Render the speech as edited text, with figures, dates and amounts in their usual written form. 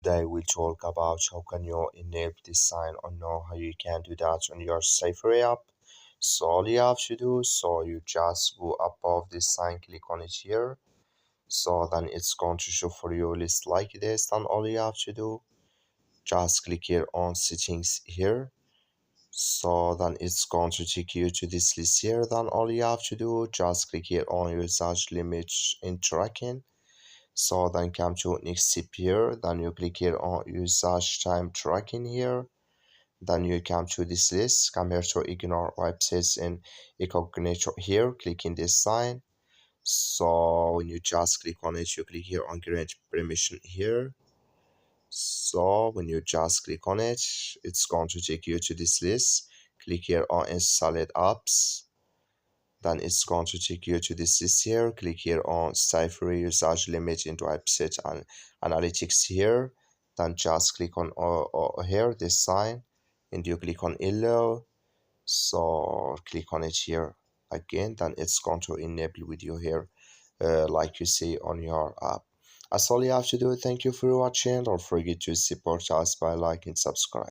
Today we'll talk about how can you enable this sign or know how you can do that on your Stayfree app. So all you have to do, so you just go above this sign, click on it here. So then it's going to show for you a list like this. Then all you have to do, just click here on settings here. So then it's going to take you to this list here. Then all you have to do, just click here on usage limit in tracking. So then come to next step here, then you click here on usage time tracking here. Then you come to this list, come here to ignore websites in Incognito here, click in this sign. So when you just click on it, you click here on grant permission here. So when you just click on it, it's going to take you to this list. Click here on installed apps. Then it's going to take you to this list here. Click here on Stayfree usage limit into website and analytics here. Then just click on here this sign and you click on allow. So click on it here again. Then it's going to enable with you here like you see on your app. That's all you have to do. Thank you for watching. Don't forget to support us by liking and subscribe.